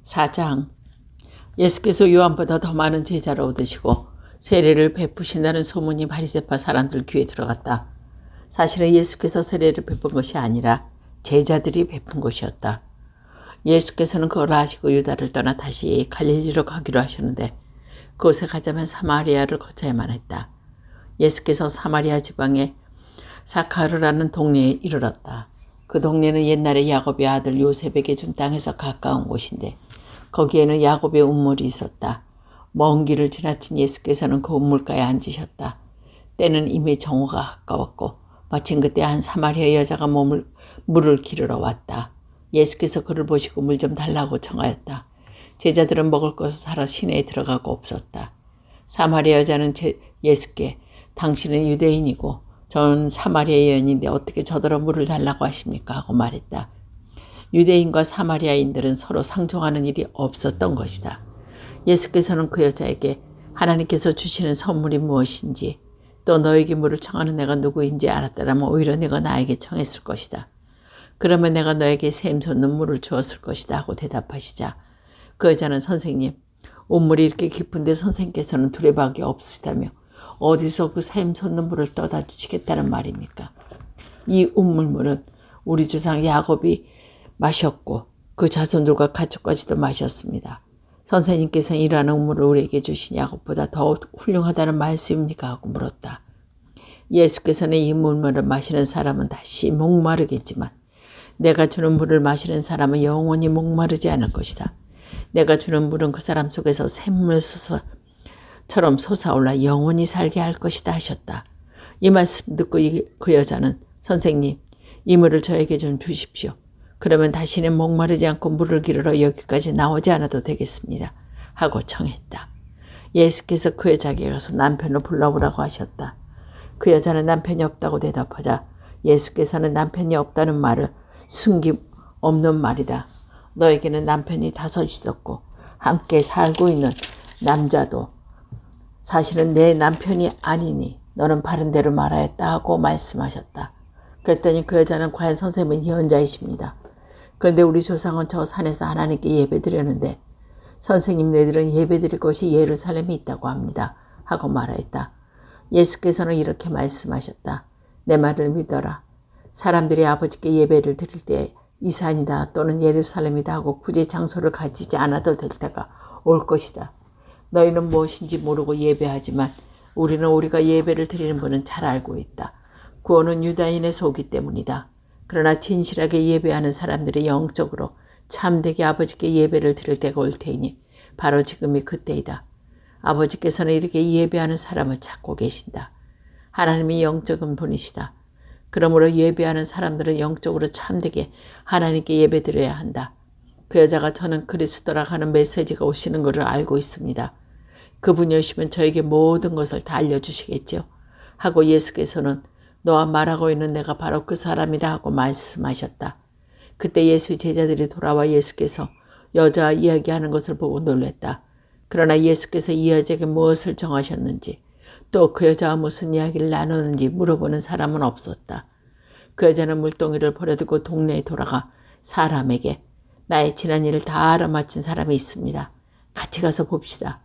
4장. 예수께서 요한보다 더 많은 제자를 얻으시고 세례를 베푸신다는 소문이 바리새파 사람들 귀에 들어갔다. 사실은 예수께서 세례를 베푼 것이 아니라 제자들이 베푼 것이었다. 예수께서는 그걸 아시고 유다를 떠나 다시 갈릴리로 가기로 하셨는데 그곳에 가자면 사마리아를 거쳐야만 했다. 예수께서 사마리아 지방의 사카르라는 동네에 이르렀다. 그 동네는 옛날에 야곱의 아들 요셉에게 준 땅에서 가까운 곳인데 거기에는 야곱의 우물이 있었다. 먼 길을 지나친 예수께서는 그 우물가에 앉으셨다. 때는 이미 정오가 가까웠고 마침 그때 한 사마리아 여자가 물을 기르러 왔다. 예수께서 그를 보시고 물 좀 달라고 청하였다. 제자들은 먹을 것을 사러 시내에 들어가고 없었다. 사마리아 여자는 예수께 당신은 유대인이고 저는 사마리아 여인인데 어떻게 저더러 물을 달라고 하십니까? 하고 말했다. 유대인과 사마리아인들은 서로 상종하는 일이 없었던 것이다. 예수께서는 그 여자에게 하나님께서 주시는 선물이 무엇인지 또 너에게 물을 청하는 내가 누구인지 알았더라면 오히려 네가 나에게 청했을 것이다. 그러면 내가 너에게 샘 솟는 물을 주었을 것이다 하고 대답하시자 그 여자는 선생님, 우물이 이렇게 깊은데 선생님께서는 두레박이 없으시다며 어디서 그 샘 솟는 물을 떠다 주시겠다는 말입니까? 이 우물물은 우리 조상 야곱이 마셨고 그 자손들과 가축까지도 마셨습니다. 선생님께서는 이러한 우물을 우리에게 주신 야곱보다 더 훌륭하다는 말씀입니까? 하고 물었다. 예수께서는 이 물물을 마시는 사람은 다시 목마르겠지만 내가 주는 물을 마시는 사람은 영원히 목마르지 않을 것이다. 내가 주는 물은 그 사람 속에서 샘물처럼 솟아올라 영원히 살게 할 것이다 하셨다. 이 말씀 듣고 그 여자는 선생님, 이 물을 저에게 좀 주십시오. 그러면 다시는 목마르지 않고 물을 기르러 여기까지 나오지 않아도 되겠습니다. 하고 청했다. 예수께서 그 여자에게 가서 남편을 불러오라고 하셨다. 그 여자는 남편이 없다고 대답하자 예수께서는 남편이 없다는 말을 숨김없는 말이다. 너에게는 남편이 5 있었고 함께 살고 있는 남자도 사실은 내 남편이 아니니 너는 바른 대로 말하였다 하고 말씀하셨다. 그랬더니 그 여자는 과연 선생님은 예언자이십니다. 그런데 우리 조상은 저 산에서 하나님께 예배드렸는데 선생님 네들은 예배드릴 곳이 예루살렘에 있다고 합니다. 하고 말하였다. 예수께서는 이렇게 말씀하셨다. 내 말을 믿어라. 사람들이 아버지께 예배를 드릴 때 이 산이다 또는 예루살렘이다 하고 굳이 장소를 가지지 않아도 될 때가 올 것이다. 너희는 무엇인지 모르고 예배하지만 우리는 우리가 예배를 드리는 분은 잘 알고 있다. 구원은 유다인에서 오기 때문이다. 그러나 진실하게 예배하는 사람들이 영적으로 참되게 아버지께 예배를 드릴 때가 올 테이니 바로 지금이 그때이다. 아버지께서는 이렇게 예배하는 사람을 찾고 계신다. 하나님이 영적인 분이시다. 그러므로 예배하는 사람들은 영적으로 참되게 하나님께 예배드려야 한다. 그 여자가 저는 그리스도라 하는 메시지가 오시는 것을 알고 있습니다. 그분이 오시면 저에게 모든 것을 다 알려주시겠죠. 하고 예수께서는 너와 말하고 있는 내가 바로 그 사람이다 하고 말씀하셨다. 그때 예수의 제자들이 돌아와 예수께서 여자와 이야기하는 것을 보고 놀랐다. 그러나 예수께서 이 여자에게 무엇을 정하셨는지 또 그 여자와 무슨 이야기를 나누는지 물어보는 사람은 없었다. 그 여자는 물동이를 버려두고 동네에 돌아가 사람에게 나의 지난 일을 다 알아맞힌 사람이 있습니다. 같이 가서 봅시다.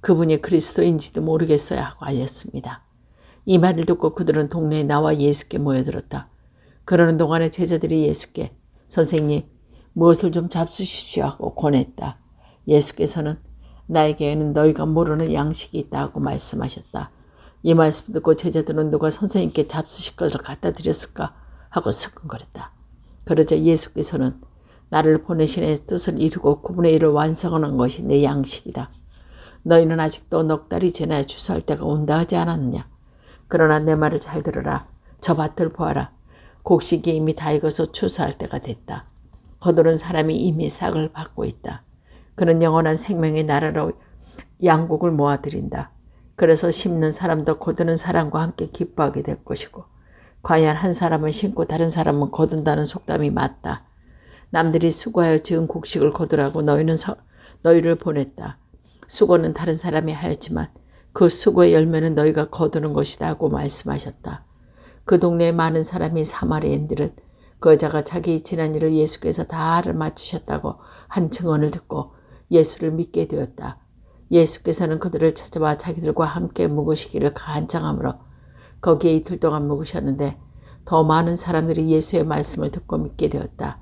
그분이 그리스도인지도 모르겠어야 하고 알렸습니다. 이 말을 듣고 그들은 동네에 나와 예수께 모여들었다. 그러는 동안에 제자들이 예수께 선생님 무엇을 좀 잡수십시오 하고 권했다. 예수께서는 나에게는 너희가 모르는 양식이 있다 하고 말씀하셨다. 이 말씀 듣고 제자들은 누가 선생님께 잡수실 것을 갖다 드렸을까 하고 수근거렸다. 그러자 예수께서는 나를 보내신 의 뜻을 이루고 구분의 일을 완성하는 것이 내 양식이다. 너희는 아직도 넉 달이 지나야 추수할 때가 온다 하지 않았느냐. 그러나 내 말을 잘 들어라. 저 밭을 보아라. 곡식이 이미 다 익어서 추수할 때가 됐다. 거두는 사람이 이미 싹을 받고 있다. 그는 영원한 생명의 나라로 양곡을 모아들인다. 그래서 심는 사람도 거두는 사람과 함께 기뻐하게 될 것이고 과연 한 사람은 심고 다른 사람은 거둔다는 속담이 맞다. 남들이 수고하여 지은 곡식을 거두라고 너희를 보냈다. 수고는 다른 사람이 하였지만 그 수고의 열매는 너희가 거두는 것이다 하고 말씀하셨다. 그 동네에 많은 사람이 사마리아인들은 그 여자가 자기 지난 일을 예수께서 다 알아맞히셨다고 한 증언을 듣고 예수를 믿게 되었다. 예수께서는 그들을 찾아와 자기들과 함께 묵으시기를 간청하므로 거기에 이틀 동안 묵으셨는데 더 많은 사람들이 예수의 말씀을 듣고 믿게 되었다.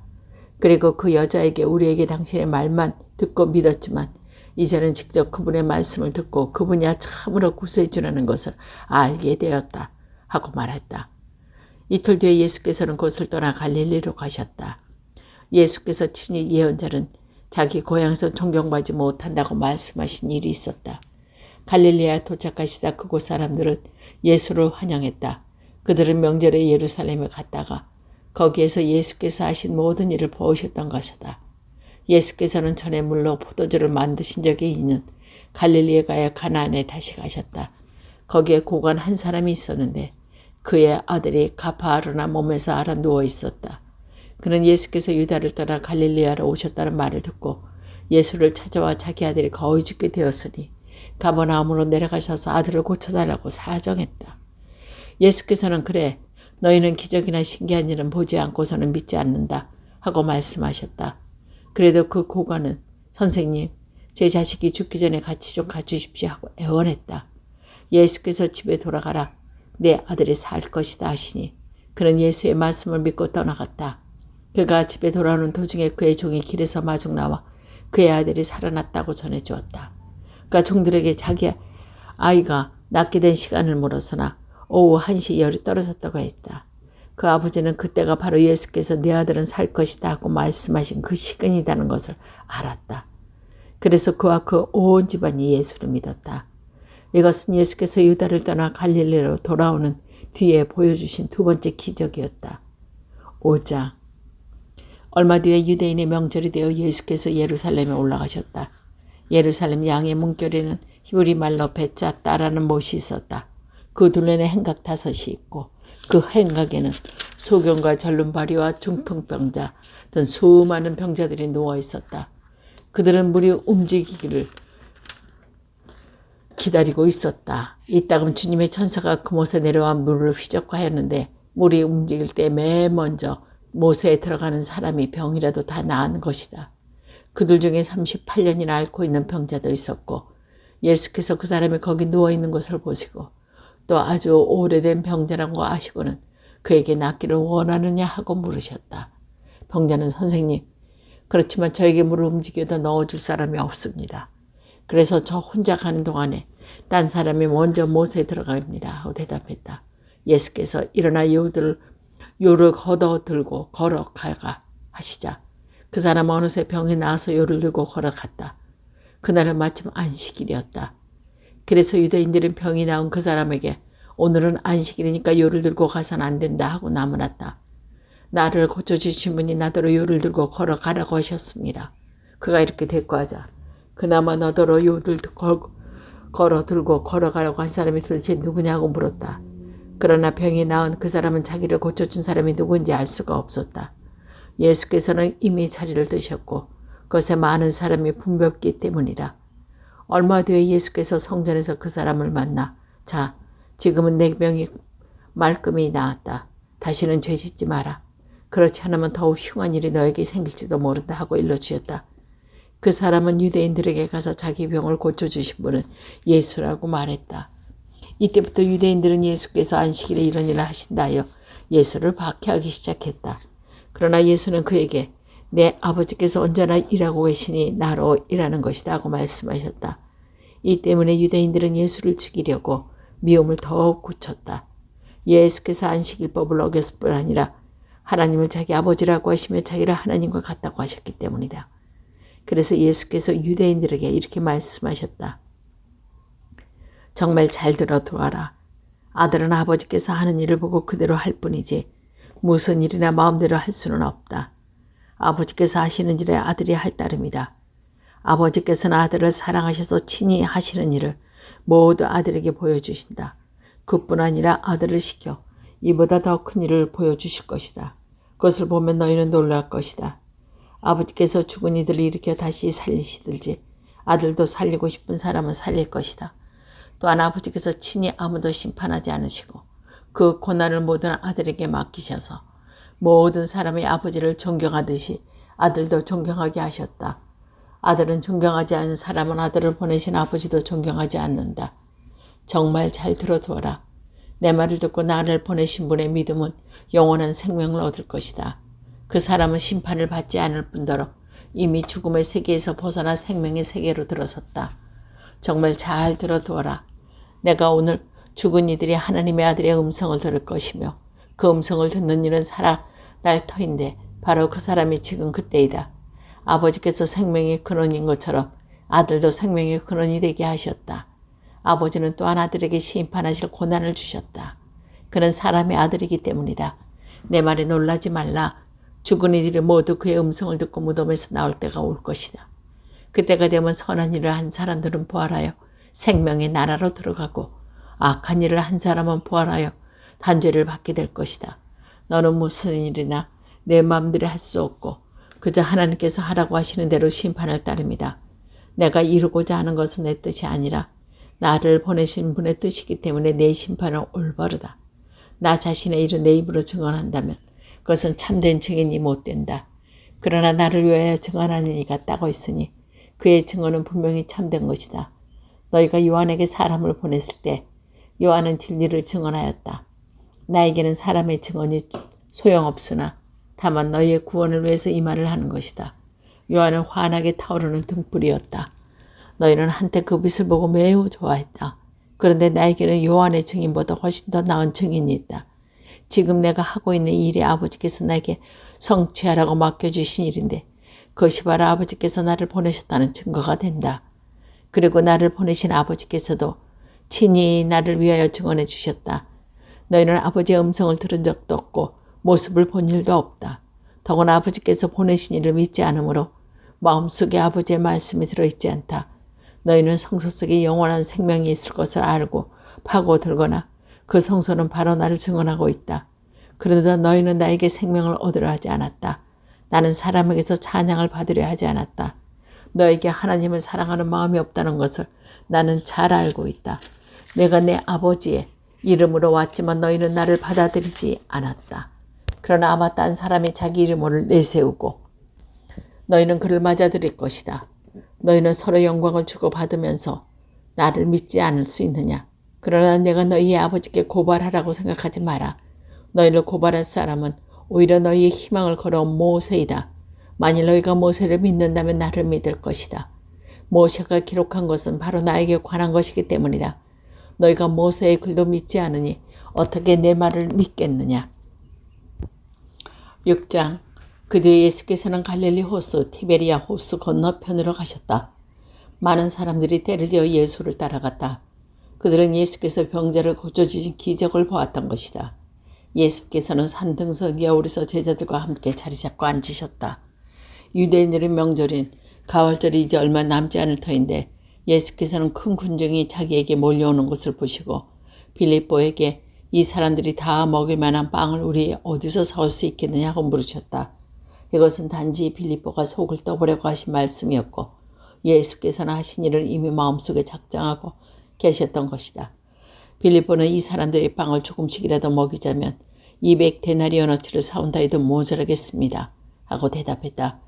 그리고 그 여자에게 우리에게 당신의 말만 듣고 믿었지만 이제는 직접 그분의 말씀을 듣고 그분이 참으로 구세해 주라는 것을 알게 되었다 하고 말했다. 이틀 뒤에 예수께서는 곳을 떠나 갈릴리로 가셨다. 예수께서 친히 예언자는 자기 고향에서 존경받지 못한다고 말씀하신 일이 있었다. 갈릴리아에 도착하시자 그곳 사람들은 예수를 환영했다. 그들은 명절에 예루살렘에 갔다가 거기에서 예수께서 하신 모든 일을 보셨던 것이다. 예수께서는 전에 물로 포도주를 만드신 적이 있는 갈릴리에 가야 가나안에 다시 가셨다. 거기에 고관 한 사람이 있었는데 그의 아들이 가파르나 몸에서 앓아 누워 있었다. 그는 예수께서 유다를 떠나 갈릴리아로 오셨다는 말을 듣고 예수를 찾아와 자기 아들이 거의 죽게 되었으니 가버나움으로 내려가셔서 아들을 고쳐달라고 사정했다. 예수께서는 그래 너희는 기적이나 신기한 일은 보지 않고서는 믿지 않는다 하고 말씀하셨다. 그래도 그 고관은 선생님 제 자식이 죽기 전에 같이 좀 가주십시오 하고 애원했다. 예수께서 집에 돌아가라 내 아들이 살 것이다 하시니 그는 예수의 말씀을 믿고 떠나갔다. 그가 집에 돌아오는 도중에 그의 종이 길에서 마중 나와 그의 아들이 살아났다고 전해주었다. 그가 종들에게 자기 아이가 낫게 된 시간을 물었으나 오후 1시 열이 떨어졌다고 했다. 그 아버지는 그때가 바로 예수께서 네 아들은 살 것이다 하고 말씀하신 그 시간이라는 것을 알았다. 그래서 그와 그 온 집안이 예수를 믿었다. 이것은 예수께서 유다를 떠나 갈릴리로 돌아오는 뒤에 보여주신 두 번째 기적이었다. 5장. 얼마 뒤에 유대인의 명절이 되어 예수께서 예루살렘에 올라가셨다. 예루살렘 양의 문결에는 히브리 말로 베짜따라는 못이 있었다. 그 둘레에 행각 5이 있고 그 행각에는 소경과 절름발이와 중풍병자 등 수많은 병자들이 누워 있었다. 그들은 물이 움직이기를 기다리고 있었다. 이따금 주님의 천사가 그못에 내려와 물을 휘젓고하였는데 물이 움직일 때 맨 먼저 못에 들어가는 사람이 병이라도 다 나은 것이다. 그들 중에 38년이나 앓고 있는 병자도 있었고 예수께서 그 사람이 거기 누워있는 것을 보시고 또 아주 오래된 병자라는 거 아시고는 그에게 낫기를 원하느냐 하고 물으셨다. 병자는 선생님, 그렇지만 저에게 물을 움직여다 넣어줄 사람이 없습니다. 그래서 저 혼자 가는 동안에 딴 사람이 먼저 못에 들어갑니다 하고 대답했다. 예수께서 일어나 요를 걷어 들고 걸어가가 하시자 그 사람 어느새 병이 나아서 요를 들고 걸어갔다. 그날은 마침 안식일이었다. 그래서 유대인들은 병이 나은 그 사람에게 오늘은 안식일이니까 요를 들고 가서는 안 된다 하고 나무랐다. 나를 고쳐주신 분이 나더러 요를 들고 걸어가라고 하셨습니다. 그가 이렇게 대꾸하자 그나마 너더러 요를 걸어 들고 걸어가라고 한 사람이 도대체 누구냐고 물었다. 그러나 병이 나은 그 사람은 자기를 고쳐준 사람이 누구인지 알 수가 없었다. 예수께서는 이미 자리를 드셨고 그것에 많은 사람이 분볍기 때문이다. 얼마 뒤에 예수께서 성전에서 그 사람을 만나 자, 지금은 내 병이 말끔히 나았다. 다시는 죄 짓지 마라. 그렇지 않으면 더욱 흉한 일이 너에게 생길지도 모른다 하고 일러주었다. 그 사람은 유대인들에게 가서 자기 병을 고쳐주신 분은 예수라고 말했다. 이때부터 유대인들은 예수께서 안식일에 이런 일을 하신다 하여 예수를 박해하기 시작했다. 그러나 예수는 그에게 내 아버지께서 언제나 일하고 계시니 나로 일하는 것이다 하고 말씀하셨다. 이 때문에 유대인들은 예수를 죽이려고 미움을 더욱 굳혔다. 예수께서 안식일법을 어겼을 뿐 아니라 하나님을 자기 아버지라고 하시며 자기를 하나님과 같다고 하셨기 때문이다. 그래서 예수께서 유대인들에게 이렇게 말씀하셨다. 정말 잘 들어두어라. 아들은 아버지께서 하는 일을 보고 그대로 할 뿐이지 무슨 일이나 마음대로 할 수는 없다. 아버지께서 하시는 일에 아들이 할 따름이다. 아버지께서는 아들을 사랑하셔서 친히 하시는 일을 모두 아들에게 보여주신다. 그뿐 아니라 아들을 시켜 이보다 더 큰 일을 보여주실 것이다. 그것을 보면 너희는 놀랄 것이다. 아버지께서 죽은 이들을 일으켜 다시 살리시들지 아들도 살리고 싶은 사람은 살릴 것이다. 또한 아버지께서 친히 아무도 심판하지 않으시고 그 고난을 모든 아들에게 맡기셔서 모든 사람이 아버지를 존경하듯이 아들도 존경하게 하셨다. 아들은 존경하지 않는 사람은 아들을 보내신 아버지도 존경하지 않는다. 정말 잘 들어두어라. 내 말을 듣고 나를 보내신 분의 믿음은 영원한 생명을 얻을 것이다. 그 사람은 심판을 받지 않을 뿐더러 이미 죽음의 세계에서 벗어나 생명의 세계로 들어섰다. 정말 잘 들어두어라. 내가 오늘 죽은 이들이 하나님의 아들의 음성을 들을 것이며 그 음성을 듣는 일은 살아날 터인데 바로 그 사람이 지금 그때이다. 아버지께서 생명의 근원인 것처럼 아들도 생명의 근원이 되게 하셨다. 아버지는 또한 아들에게 심판하실 고난을 주셨다. 그는 사람의 아들이기 때문이다. 내 말에 놀라지 말라. 죽은 이들이 모두 그의 음성을 듣고 무덤에서 나올 때가 올 것이다. 그때가 되면 선한 일을 한 사람들은 부활하여 생명의 나라로 들어가고 악한 일을 한 사람은 부활하여 단죄를 받게 될 것이다. 너는 무슨 일이나 내 마음대로 할 수 없고 그저 하나님께서 하라고 하시는 대로 심판을 따릅니다. 내가 이루고자 하는 것은 내 뜻이 아니라 나를 보내신 분의 뜻이기 때문에 내 심판은 올바르다. 나 자신의 일을 내 입으로 증언한다면 그것은 참된 증인이 못 된다. 그러나 나를 위하여 증언하는 이가 따고 있으니 그의 증언은 분명히 참된 것이다. 너희가 요한에게 사람을 보냈을 때 요한은 진리를 증언하였다. 나에게는 사람의 증언이 소용없으나 다만 너희의 구원을 위해서 이 말을 하는 것이다. 요한은 환하게 타오르는 등불이었다. 너희는 한때 그 빛을 보고 매우 좋아했다. 그런데 나에게는 요한의 증인보다 훨씬 더 나은 증인이 있다. 지금 내가 하고 있는 이 일이 아버지께서 나에게 성취하라고 맡겨주신 일인데 그것이 바로 아버지께서 나를 보내셨다는 증거가 된다. 그리고 나를 보내신 아버지께서도 친히 나를 위하여 증언해 주셨다. 너희는 아버지의 음성을 들은 적도 없고 모습을 본 일도 없다. 더구나 아버지께서 보내신 일을 믿지 않으므로 마음속에 아버지의 말씀이 들어있지 않다. 너희는 성소 속에 영원한 생명이 있을 것을 알고 파고들거나 그 성소는 바로 나를 증언하고 있다. 그러나 너희는 나에게 생명을 얻으려 하지 않았다. 나는 사람에게서 찬양을 받으려 하지 않았다. 너에게 하나님을 사랑하는 마음이 없다는 것을 나는 잘 알고 있다. 내가 내 아버지의 이름으로 왔지만 너희는 나를 받아들이지 않았다. 그러나 아마 딴 사람이 자기 이름을 내세우고 너희는 그를 맞아들일 것이다. 너희는 서로 영광을 주고받으면서 나를 믿지 않을 수 있느냐? 그러나 내가 너희의 아버지께 고발하라고 생각하지 마라. 너희를 고발할 사람은 오히려 너희의 희망을 걸어온 모세이다. 만일 너희가 모세를 믿는다면 나를 믿을 것이다. 모세가 기록한 것은 바로 나에게 관한 것이기 때문이다. 너희가 모세의 글도 믿지 않으니 어떻게 내 말을 믿겠느냐? 6장. 그 뒤에 예수께서는 갈릴리 호수 티베리아 호수 건너편으로 가셨다. 많은 사람들이 때를 지어 예수를 따라갔다. 그들은 예수께서 병자를 고쳐주신 기적을 보았던 것이다. 예수께서는 산등석 위에 오르서 제자들과 함께 자리 잡고 앉으셨다. 유대인들의 명절인 가을절이 이제 얼마 남지 않을 터인데 예수께서는 큰 군중이 자기에게 몰려오는 것을 보시고 빌립보에게 이 사람들이 다 먹을 만한 빵을 우리 어디서 사올 수 있겠느냐고 물으셨다. 이것은 단지 빌립보가 속을 떠보려고 하신 말씀이었고 예수께서는 하신 일을 이미 마음속에 작정하고 계셨던 것이다. 빌립보는 이 사람들의 빵을 조금씩이라도 먹이자면 200데나리온어치를 사온다 해도 모자라겠습니다. 하고 대답했다.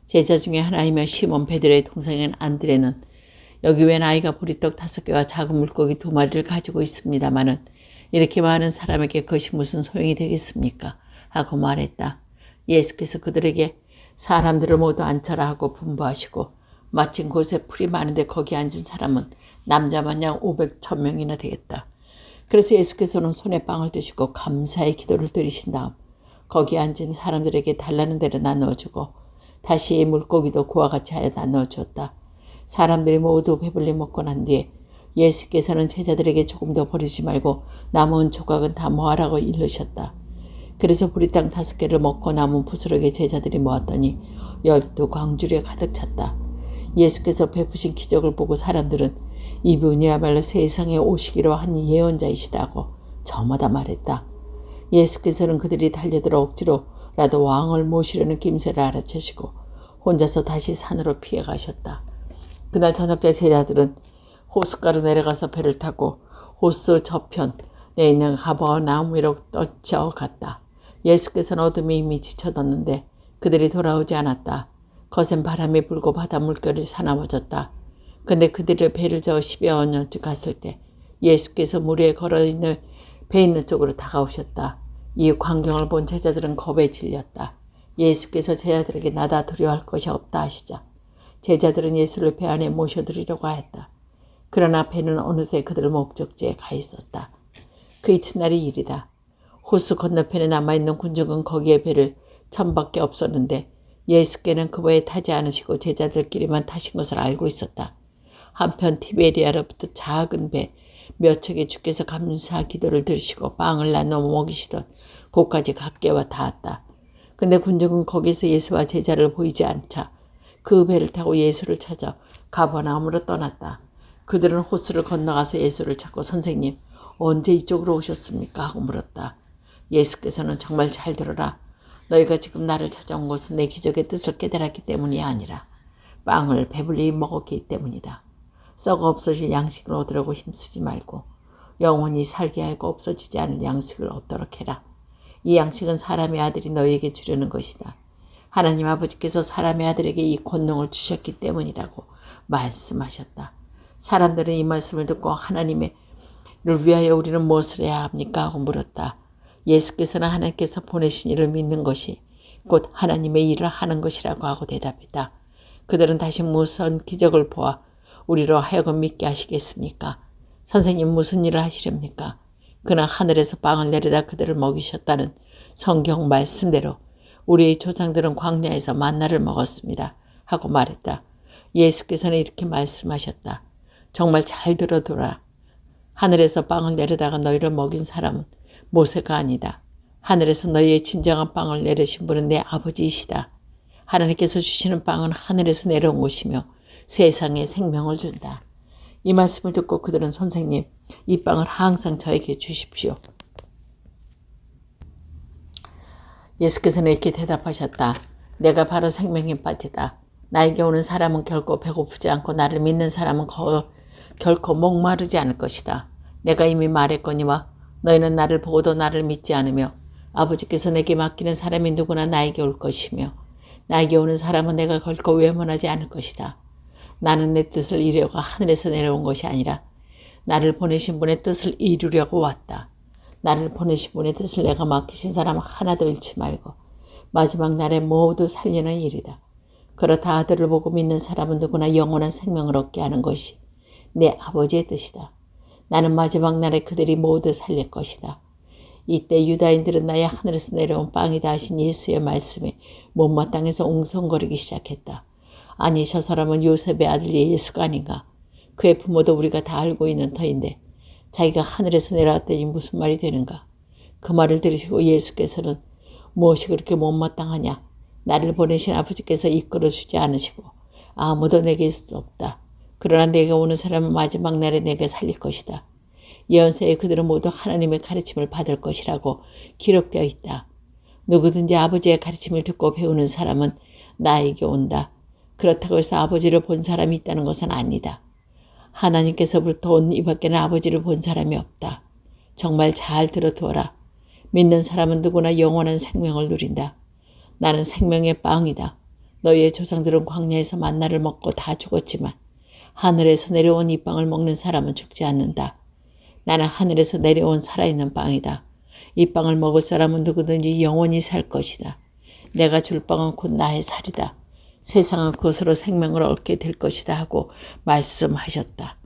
제자 중에 하나이며 시몬 베드로의 동생인 안드레는 여기 웬 아이가 보리떡 5개와 작은 물고기 2마리를 가지고 있습니다마는 이렇게 많은 사람에게 그것이 무슨 소용이 되겠습니까? 하고 말했다. 예수께서 그들에게 사람들을 모두 앉혀라 하고 분부하시고 마침 곳에 풀이 많은데 거기 앉은 사람은 남자만 약 500,000명이나 되겠다. 그래서 예수께서는 손에 빵을 드시고 감사의 기도를 드리신 다음 거기 앉은 사람들에게 달라는 대로 나누어주고 다시 물고기도 그와 같이 하여 나누어주었다. 사람들이 모두 배불리 먹고 난 뒤에 예수께서는 제자들에게 조금 더 버리지 말고 남은 조각은 다 모아라고 일르셨다. 그래서 보리떡 5개를 먹고 남은 부스러기 제자들이 모았더니 12광주리에 가득 찼다. 예수께서 베푸신 기적을 보고 사람들은 이분이야말로 세상에 오시기로 한 예언자이시다고 저마다 말했다. 예수께서는 그들이 달려들어 억지로라도 왕을 모시려는 김새를 알아채시고 혼자서 다시 산으로 피해가셨다. 그날 저녁때 제자들은 호숫가로 내려가서 배를 타고 호수 저편에 있는 가버나움 위로 떠쳐갔다. 예수께서는 어둠이 이미 지쳐졌는데 그들이 돌아오지 않았다. 거센 바람이 불고 바다 물결이 사나워졌다. 근데 그들의 배를 저어 10여 년쯤 갔을 때 예수께서 물 위에 걸어있는 배 있는 쪽으로 다가오셨다. 이 광경을 본 제자들은 겁에 질렸다. 예수께서 제자들에게 나다 두려워할 것이 없다 하시자 제자들은 예수를 배 안에 모셔드리려고 하였다. 그러나 배는 어느새 그들 목적지에 가 있었다. 그 이튿날이 일이다. 호수 건너편에 남아있는 군중은 거기에 배를 1,000밖에 없었는데 예수께는 그 배에 타지 않으시고 제자들끼리만 타신 것을 알고 있었다. 한편 티베리아로부터 작은 배 몇 척에 주께서 감사 기도를 들으시고 빵을 나눠 먹이시던 곳까지 각계와 닿았다. 근데 군중은 거기서 예수와 제자를 보이지 않자 그 배를 타고 예수를 찾아 가버나움으로 떠났다. 그들은 호수를 건너가서 예수를 찾고 선생님 언제 이쪽으로 오셨습니까? 하고 물었다. 예수께서는 정말 잘 들어라. 너희가 지금 나를 찾아온 것은 내 기적의 뜻을 깨달았기 때문이 아니라 빵을 배불리 먹었기 때문이다. 썩어 없어질 양식을 얻으려고 힘쓰지 말고 영원히 살게 하고 없어지지 않을 양식을 얻도록 해라. 이 양식은 사람의 아들이 너희에게 주려는 것이다. 하나님 아버지께서 사람의 아들에게 이 권능을 주셨기 때문이라고 말씀하셨다. 사람들은 이 말씀을 듣고 하나님을 위하여 우리는 무엇을 해야 합니까? 하고 물었다. 예수께서는 하나님께서 보내신 이를 믿는 것이 곧 하나님의 일을 하는 것이라고 하고 대답했다. 그들은 다시 무슨 기적을 보아 우리로 하여금 믿게 하시겠습니까? 선생님 무슨 일을 하시렵니까? 그는 하늘에서 빵을 내려다 그들을 먹이셨다는 성경 말씀대로 우리의 조상들은 광야에서 만나를 먹었습니다. 하고 말했다. 예수께서는 이렇게 말씀하셨다. 정말 잘 들어둬라. 하늘에서 빵을 내려다가 너희를 먹인 사람은 모세가 아니다. 하늘에서 너희의 진정한 빵을 내리신 분은 내 아버지이시다. 하나님께서 주시는 빵은 하늘에서 내려온 것이며 세상에 생명을 준다. 이 말씀을 듣고 그들은 선생님, 이 빵을 항상 저에게 주십시오. 예수께서는 이렇게 대답하셨다. 내가 바로 생명의 빠지다. 나에게 오는 사람은 결코 배고프지 않고 나를 믿는 사람은 결코 목마르지 않을 것이다. 내가 이미 말했거니와 너희는 나를 보고도 나를 믿지 않으며 아버지께서 내게 맡기는 사람이 누구나 나에게 올 것이며 나에게 오는 사람은 내가 결코 외면하지 않을 것이다. 나는 내 뜻을 이루려고 하늘에서 내려온 것이 아니라 나를 보내신 분의 뜻을 이루려고 왔다. 나를 보내신 분의 뜻을 내가 맡기신 사람 하나도 잃지 말고 마지막 날에 모두 살리는 일이다. 그렇다 아들을 보고 믿는 사람은 누구나 영원한 생명을 얻게 하는 것이 내 아버지의 뜻이다. 나는 마지막 날에 그들이 모두 살릴 것이다. 이때 유다인들은 나의 하늘에서 내려온 빵이다 하신 예수의 말씀에 못마땅해서 웅성거리기 시작했다. 아니 저 사람은 요셉의 아들 예수가 아닌가. 그의 부모도 우리가 다 알고 있는 터인데 자기가 하늘에서 내려왔더니 무슨 말이 되는가. 그 말을 들으시고 예수께서는 무엇이 그렇게 못마땅하냐. 나를 보내신 아버지께서 이끌어주지 않으시고 아무도 내게 있을 수 없다. 그러나 내가 오는 사람은 마지막 날에 내게 살릴 것이다. 예언서에 그들은 모두 하나님의 가르침을 받을 것이라고 기록되어 있다. 누구든지 아버지의 가르침을 듣고 배우는 사람은 나에게 온다. 그렇다고 해서 아버지를 본 사람이 있다는 것은 아니다. 하나님께서부터 온 이밖에는 아버지를 본 사람이 없다. 정말 잘 들어두어라. 믿는 사람은 누구나 영원한 생명을 누린다. 나는 생명의 빵이다. 너희의 조상들은 광야에서 만나를 먹고 다 죽었지만 하늘에서 내려온 이 빵을 먹는 사람은 죽지 않는다. 나는 하늘에서 내려온 살아있는 빵이다. 이 빵을 먹을 사람은 누구든지 영원히 살 것이다. 내가 줄 빵은 곧 나의 살이다. 세상은 그것으로 생명을 얻게 될 것이다 하고 말씀하셨다.